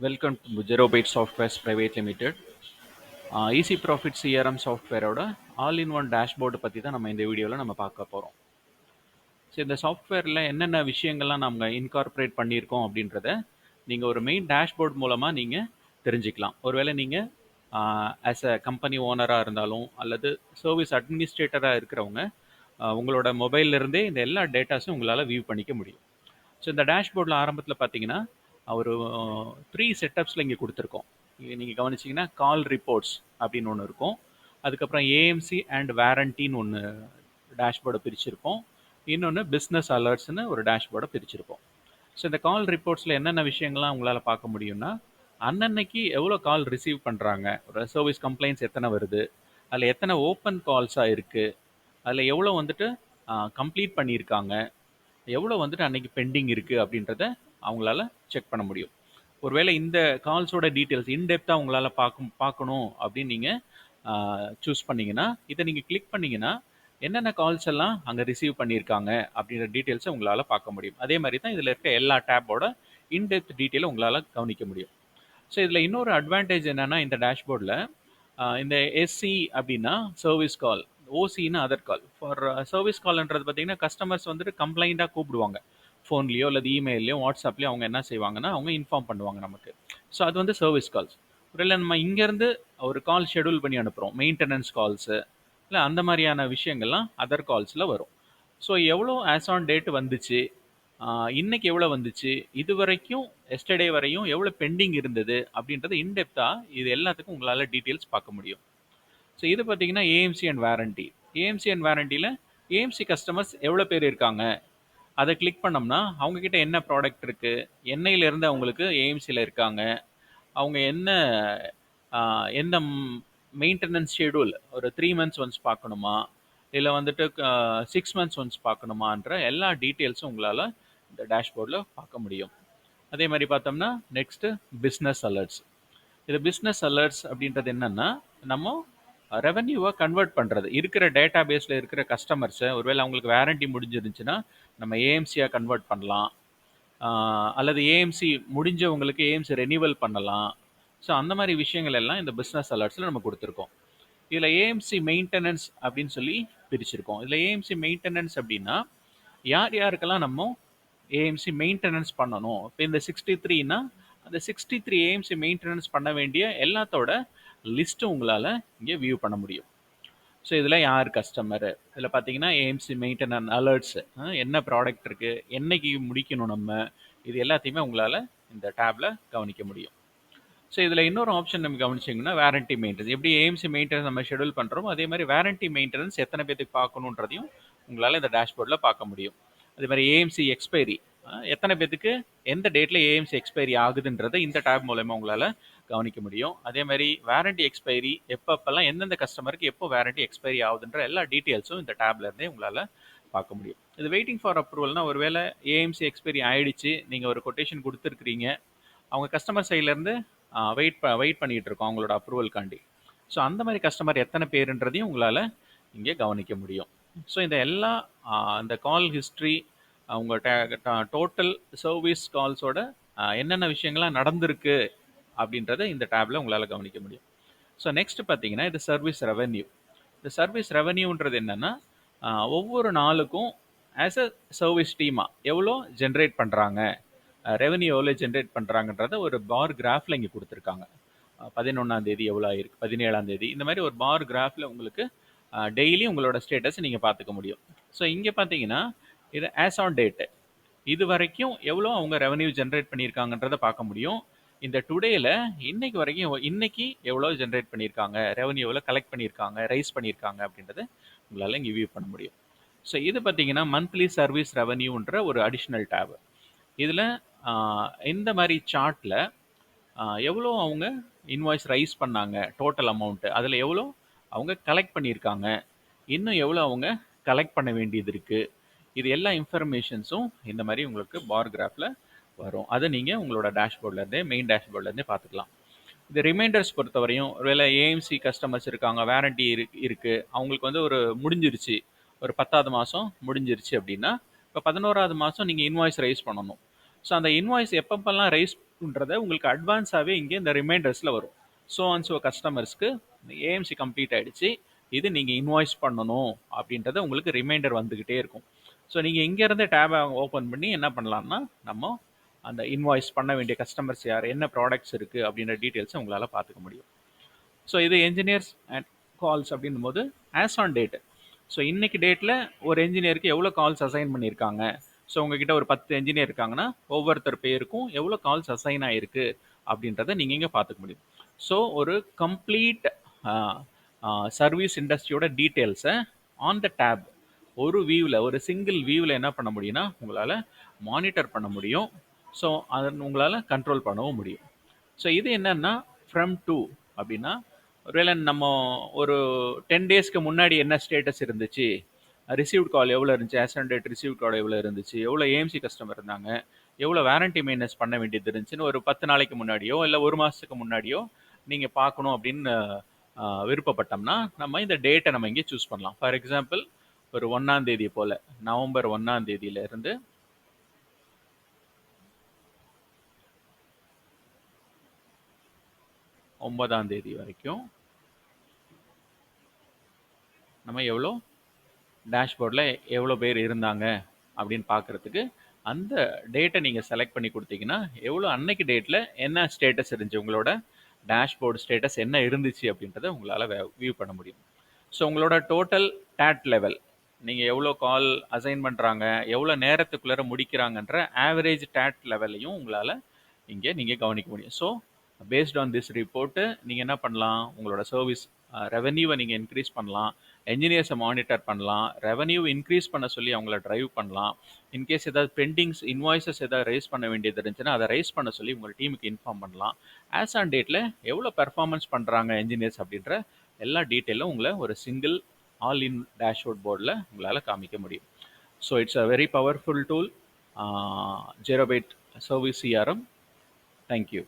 Welcome to Zero Byte Softwares Private Limited. Easy Profit CRM சாஃப்ட்வேரோட all in one dashboard பற்றி தான் நம்ம இந்த வீடியோவில் நம்ம பார்க்க போகிறோம். ஸோ இந்த சாஃப்ட்வேரில் என்னென்ன விஷயங்கள்லாம் நம்ம இன்கார்பரேட் பண்ணியிருக்கோம் அப்படின்றத நீங்கள் ஒரு மெயின் டேஷ்போர்ட் மூலமாக நீங்கள் தெரிஞ்சுக்கலாம். ஒருவேளை நீங்கள் ஆஸ் அ கம்பெனி ஓனராக இருந்தாலும் அல்லது சர்வீஸ் அட்மினிஸ்ட்ரேட்டராக இருக்கிறவங்க உங்களோட மொபைல்லேருந்தே இந்த எல்லா டேட்டாஸும் உங்களால் வியூ பண்ணிக்க முடியும். ஸோ இந்த டேஷ்போர்டில் ஆரம்பத்தில் பார்த்தீங்கன்னா ஒரு 3 செட்டப்ஸில் இங்கே கொடுத்துருக்கோம். நீங்கள் கவனிச்சிங்கன்னா கால் ரிப்போர்ட்ஸ் அப்படின்னு ஒன்று இருக்கும். அதுக்கப்புறம் ஏஎம்சி அண்ட் வாரண்டின்னு ஒன்று டேஷ்போர்டை பிரிச்சிருப்போம். இன்னொன்று பிஸ்னஸ் அலர்ட்ஸ்னு ஒரு டேஷ்போர்டை பிரிச்சிருப்போம். ஸோ இந்த கால் ரிப்போர்ட்ஸில் என்னென்ன விஷயங்கள்லாம் உங்களால் பார்க்க முடியும்னா, அன்னன்னைக்கு எவ்வளோ கால் ரிசீவ் பண்ணுறாங்க, ஒரு சர்வீஸ் கம்ப்ளைண்ட்ஸ் எத்தனை வருது, அதில் எத்தனை ஓப்பன் கால்ஸாக இருக்குது, அதில் எவ்வளோ வந்துட்டு கம்ப்ளீட் பண்ணியிருக்காங்க, எவ்வளோ வந்துட்டு அன்னைக்கு பெண்டிங் இருக்குது அப்படின்றத அவங்களால செக் பண்ண முடியும். ஒருவேளை இந்த கால்ஸோட டீட்டெயில்ஸ் இன்டெப்த்தாக உங்களால் பார்க்கணும் அப்படின்னு நீங்கள் சூஸ் பண்ணிங்கன்னா, இதை நீங்கள் கிளிக் பண்ணிங்கன்னா என்னென்ன கால்ஸ் எல்லாம் அங்கே ரிசீவ் பண்ணியிருக்காங்க அப்படின்ற டீட்டெயில்ஸை உங்களால் பார்க்க முடியும். அதே மாதிரி தான் இதில் இருக்க எல்லா டேப்போட இன்டெப்த் டீட்டெயிலை உங்களால் கவனிக்க முடியும். ஸோ இதில் இன்னொரு அட்வான்டேஜ் என்னென்னா, இந்த டேஷ்போர்டில் இந்த எஸ்சி அப்படின்னா சர்வீஸ் கால், ஓசின்னு அதர் கால். ஃபார் சர்வீஸ் கால்ன்றது பார்த்தீங்கன்னா கஸ்டமர்ஸ் வந்துட்டு கம்ப்ளைண்ட்டாக கூப்பிடுவாங்க. ஃபோன்லேயோ அல்லது இமெயிலையோ வாட்ஸ்அப்லேயோ அவங்க என்ன செய்வாங்கன்னா அவங்க இன்ஃபார்ம் பண்ணுவாங்க நமக்கு. ஸோ அது வந்து சர்வீஸ் கால்ஸ். இல்லை நம்ம இங்கேருந்து ஒரு கால் ஷெடியூல் பண்ணி அனுப்புகிறோம், மெயின்டெனன்ஸ் கால்ஸு இல்லை அந்த மாதிரியான விஷயங்கள்லாம் அதர் கால்ஸில் வரும். ஸோ எவ்வளோ ஆஸ் ஆன் டேட் வந்துச்சு, இன்னைக்கு எவ்வளோ வந்துச்சு, இது வரைக்கும் எஸ்டர்டே வரையும் எவ்வளோ பெண்டிங் இருந்தது அப்படின்றது இன்டெப்த்தாக இது எல்லாத்துக்கும் உங்களால் டீட்டெயில்ஸ் பார்க்க முடியும். ஸோ இது பார்த்தீங்கன்னா AMC and warranty. AMC and வாரண்டியில் ஏஎம்சி கஸ்டமர்ஸ் எவ்வளோ பேர் இருக்காங்க, அதை கிளிக் பண்ணோம்னா அவங்கக்கிட்ட என்ன ப்ராடக்ட் இருக்குது, எண்ணெயிலேருந்து அவங்களுக்கு ஏஎம்சியில் இருக்காங்க, அவங்க என்ன எந்த மெயின்டெனன்ஸ் ஷெடியூல் ஒரு 3 months ஒன்ஸ் பார்க்கணுமா இல்லை வந்துட்டு 6 months ஒன்ஸ் பார்க்கணுமான்ற எல்லா டீட்டெயில்ஸும் உங்களால் இந்த டேஷ்போர்டில் பார்க்க முடியும். அதே மாதிரி பார்த்தோம்னா நெக்ஸ்ட்டு பிஸ்னஸ் அலர்ட்ஸ். இது பிஸ்னஸ் அலர்ட்ஸ் அப்படின்றது என்னென்னா, நம்ம ரெவன்யூவை கன்வெர்ட் பண்ணுறது. இருக்கிற டேட்டா பேஸில் இருக்கிற கஸ்டமர்ஸை ஒருவேளை அவங்களுக்கு வாரண்டி முடிஞ்சிருந்துச்சுன்னா நம்ம ஏஎம்சியாக கன்வெர்ட் பண்ணலாம், அல்லது ஏஎம்சி முடிஞ்சவங்களுக்கு ஏஎம்சி ரெனியூவல் பண்ணலாம். ஸோ அந்த மாதிரி விஷயங்கள் எல்லாம் இந்த பிஸ்னஸ் அலர்ட்ஸில் நம்ம கொடுத்துருக்கோம். இதில் ஏஎம்சி மெயின்டெனன்ஸ் அப்படின்னு சொல்லி பிரிச்சிருக்கோம். இதில் ஏஎம்சி மெயின்டெனன்ஸ் அப்படின்னா யார் யாருக்கெல்லாம் நம்ம ஏஎம்சி மெயின்டெனன்ஸ் பண்ணணும். இப்போ இந்த 63னா அந்த 63 ஏஎம்சி மெயின்டெனன்ஸ் பண்ண வேண்டிய எல்லாத்தோட லிஸ்ட்டும் உங்களால் இங்கே வியூ பண்ண முடியும். ஸோ இதில் யார் கஸ்டமரு, இதில் பார்த்தீங்கன்னா ஏஎம்சி மெயின்டெனன்ஸ் அலர்ட்ஸு, என்ன ப்ராடக்ட் இருக்குது, என்னைக்கு முடிக்கணும் நம்ம, இது எல்லாத்தையுமே உங்களால் இந்த டேப்பில் கவனிக்க முடியும். ஸோ இதில் இன்னொரு ஆப்ஷன் நம்ம கவனிச்சிங்கன்னா வாரண்டி மெயின்டெனன்ஸ். எப்படி ஏஎம்சி மெயின்டெனன்ஸ் நம்ம ஷெடியூல் பண்ணுறோமோ அதே மாதிரி வாரண்டி மெயின்டெனன்ஸ் எத்தனை பேருக்கு பார்க்கணுன்றதையும் உங்களால் இந்த டேஷ்போர்டில் பார்க்க முடியும். அதே மாதிரி ஏஎம்சி எக்ஸ்பைரி, எத்தனை பேருக்கு எந்த டேட்டில் ஏஎம்சி எக்ஸ்பைரி ஆகுதுன்றதை இந்த டேப் மூலமா உங்களால் கவனிக்க முடியும். அதே மாதிரி வாரண்டி எக்ஸ்பைரி எப்பப்பெல்லாம் எந்தெந்த கஸ்டமருக்கு எப்போ வாரண்டி எக்ஸ்பைரி ஆகுதுன்ற எல்லா டீட்டெயில்ஸும் இந்த டேப்ல இருந்தே உங்களால் பார்க்க முடியும். இது வெயிட்டிங் ஃபார் அப்ரூவல்னா ஒருவேளை ஏஎம்சி எக்ஸ்பைரி ஆயிடுச்சு, நீங்கள் ஒரு கொட்டேஷன் கொடுத்துருக்குறீங்க, அவங்க கஸ்டமர் சைட்லேருந்து வெயிட் பண்ணிகிட்டு இருக்கோம் அவங்களோட அப்ரூவல்காண்டி. ஸோ அந்த மாதிரி கஸ்டமர் எத்தனை பேருன்றதையும் உங்களால் இங்கே கவனிக்க முடியும். ஸோ இந்த எல்லா அந்த கால் ஹிஸ்ட்ரி, அவங்க டோட்டல் சர்வீஸ் கால்ஸோட என்னென்ன விஷயங்கள்லாம் நடந்திருக்கு அப்படின்றத இந்த டேப்பில் உங்களால் கவனிக்க முடியும். ஸோ நெக்ஸ்ட் பார்த்தீங்கன்னா இது சர்வீஸ் ரெவென்யூ. இந்த சர்வீஸ் ரெவென்யூன்றது என்னென்னா, ஒவ்வொரு நாளுக்கும் ஆஸ் அ சர்வீஸ் டீமாக எவ்வளோ ஜென்ரேட் பண்ணுறாங்க, ரெவென்யூ எவ்வளோ ஜென்ரேட் பண்ணுறாங்கன்றத ஒரு பார் கிராஃபில் இங்கே கொடுத்துருக்காங்க. 11ஆம் தேதி எவ்வளோ ஆயிருக்கு, 17ஆம் தேதி, இந்த மாதிரி ஒரு பார் கிராஃபில் உங்களுக்கு டெய்லி உங்களோட ஸ்டேட்டஸ் நீங்கள் பார்த்துக்க முடியும். ஸோ இங்கே பார்த்தீங்கன்னா இது ஆஸ் ஆன் டேட்டு, இது வரைக்கும் எவ்வளோ அவங்க ரெவென்யூ ஜென்ரேட் பண்ணியிருக்காங்கன்றதை பார்க்க முடியும். இந்த டுடேல இன்னைக்கு வரைக்கும் இன்னைக்கு எவ்வளோ ஜென்ரேட் பண்ணியிருக்காங்க, ரெவென்யூ எவ்வளோ கலெக்ட் பண்ணியிருக்காங்க, ரைஸ் பண்ணியிருக்காங்க அப்படின்றத உங்களால் இங்கே வியூ பண்ண முடியும். ஸோ இது பார்த்தீங்கன்னா மந்த்லி சர்வீஸ் ரெவென்யூன்ற ஒரு அடிஷ்னல் டேப். இதில் இந்த மாதிரி சார்ட்டில் எவ்வளோ அவங்க இன்வாய்ஸ் ரைஸ் பண்ணாங்க, டோட்டல் அமௌண்ட்டு, அதில் எவ்வளோ அவங்க கலெக்ட் பண்ணியிருக்காங்க, இன்னும் எவ்வளோ அவங்க கலெக்ட் பண்ண வேண்டியது இருக்குது, இது எல்லா இன்ஃபர்மேஷன்ஸும் இந்த மாதிரி உங்களுக்கு பார் கிராஃபில் வரும். அதை நீங்கள் உங்களோட டேஷ்போர்ட்லேருந்தே மெயின் டேஷ்போர்ட்லேருந்தே பார்த்துக்கலாம். இந்த ரிமைண்டர்ஸ் பொறுத்தவரையும் ஒருவேளை ஏஎம்சி கஸ்டமர்ஸ் இருக்காங்க, வாரண்டி இருக்குது, அவங்களுக்கு வந்து ஒரு முடிஞ்சிருச்சு, ஒரு 10ஆவது மாதம் முடிஞ்சிருச்சு அப்படின்னா இப்போ 11ஆவது மாதம் நீங்கள் இன்வாய்ஸ் ரைஸ் பண்ணணும். ஸோ அந்த இன்வாய்ஸ் எப்பப்பெல்லாம் ரைஸ் உங்களுக்கு அட்வான்ஸாகவே இங்கே இந்த ரிமைண்டர்ஸில் வரும். ஸோ கஸ்டமர்ஸ்க்கு ஏஎம்சி கம்ப்ளீட் ஆகிடுச்சு, இது நீங்கள் இன்வாய்ஸ் பண்ணணும் அப்படின்றத உங்களுக்கு ரிமைண்டர் வந்துக்கிட்டே இருக்கும். ஸோ நீங்கள் இங்கேருந்து டேபை ஓப்பன் பண்ணி என்ன பண்ணலாம்னா, நம்ம அந்த இன்வாய்ஸ் பண்ண வேண்டிய கஸ்டமர்ஸ் யார், என்ன ப்ராடக்ட்ஸ் இருக்குது அப்படின்ற டீட்டெயில்ஸை உங்களால் பார்த்துக்க முடியும். ஸோ இது என்ஜினியர்ஸ் அண்ட் கால்ஸ் அப்படின்னும் போது ஆஸ் ஆன் டேட். ஸோ இன்னைக்கு டேட்டில் ஒரு என்ஜினியருக்கு எவ்வளோ கால்ஸ் அசைன் பண்ணியிருக்காங்க. ஸோ உங்ககிட்ட ஒரு 10 என்ஜினியர் இருக்காங்கன்னா ஒவ்வொருத்தர் பேருக்கும் எவ்வளோ கால்ஸ் அசைன் ஆகிருக்கு அப்படின்றத நீங்கள் இங்கே பார்த்துக்க முடியும். ஸோ ஒரு கம்ப்ளீட் சர்வீஸ் இண்டஸ்ட்ரியோட டீட்டெயில்ஸை ஆன் த டேப் ஒரு வியூவில், ஒரு சிங்கிள் வியூவில் என்ன பண்ண முடியும்னா உங்களால் மானிட்டர் பண்ண முடியும். ஸோ அதை உங்களால் கண்ட்ரோல் பண்ணவும் முடியும். ஸோ இது என்னன்னா ஃப்ரம் டு அப்படின்னா, ஒருவேளை நம்ம ஒரு 10 டேஸ்க்கு முன்னாடி என்ன ஸ்டேட்டஸ் இருந்துச்சு, ரிசீவ்ட் கால் எவ்வளோ இருந்துச்சு, ஆஸ் ஆன் டேட் ரிசீவ்ட் கால் எவ்வளோ இருந்துச்சு, எவ்வளோ ஏஎம்சி கஸ்டமர் இருந்தாங்க, எவ்வளோ வாரண்டி மெயின்டெனன்ஸ் பண்ண வேண்டியது இருந்துச்சுன்னு ஒரு 10 நாளைக்கு முன்னாடியோ இல்லை ஒரு மாதத்துக்கு முன்னாடியோ நீங்கள் பார்க்கணும் அப்படின்னு விருப்பப்பட்டோம்னா நம்ம இந்த டேட்டை நம்ம இங்கே சூஸ் பண்ணலாம். ஃபார் எக்ஸாம்பிள் ஒரு 1ஆம் தேதி போல், நவம்பர் 1ஆம் தேதியிலேருந்து ஒன்பதாம் தேதி வரைக்கும் நம்ம எவ்வளோ டேஷ்போர்டில் எவ்வளோ பேர் இருந்தாங்க அப்படின்னு பார்க்குறதுக்கு அந்த டேட்டை நீங்கள் செலக்ட் பண்ணி கொடுத்தீங்கன்னா எவ்வளோ அன்னைக்கு டேட்டில் என்ன ஸ்டேட்டஸ் இருந்துச்சு, உங்களோட டேஷ்போர்டு ஸ்டேட்டஸ் என்ன இருந்துச்சு அப்படின்றத உங்களால் வியூ பண்ண முடியும். ஸோ உங்களோட டோட்டல் டேட் லெவல், நீங்கள் எவ்வளோ கால் அசைன் பண்ணுறாங்க, எவ்வளோ நேரத்துக்குள்ளே முடிக்கிறாங்கன்ற ஆவரேஜ் டேட் லெவலையும் உங்களால் இங்கே நீங்கள் கவனிக்க முடியும். So based on this report நீங்கள் என்ன பண்ணலாம், உங்களோட சர்வீஸ் ரெவன்யூவை நீங்கள் இன்க்ரீஸ் பண்ணலாம், என்ஜினியர்ஸை மானிட்டர் பண்ணலாம், ரெவன்யூ இன்க்ரீஸ் பண்ண சொல்லி அவங்கள ட்ரைவ் பண்ணலாம். இன்கேஸ் ஏதாவது பெண்டிங்ஸ் இன்வாய்ஸஸ் ஏதாவது ரைஸ் பண்ண வேண்டியது இருந்துச்சுன்னா அதை ரைஸ் பண்ண சொல்லி உங்கள் டீமுக்கு இன்ஃபார்ம் பண்ணலாம். ஆஸ் ஆன் டேட்டில் எவ்வளோ பெர்ஃபார்மன்ஸ் பண்ணுறாங்க என்ஜினியர்ஸ் அப்படின்ற எல்லா டீட்டெயிலும் உங்களை ஒரு சிங்கிள் ஆல் இன் டேஷ்போர்ட் போர்டில் உங்களால் காமிக்க முடியும். So it's a very powerful tool, zero byte service CRM. Thank you.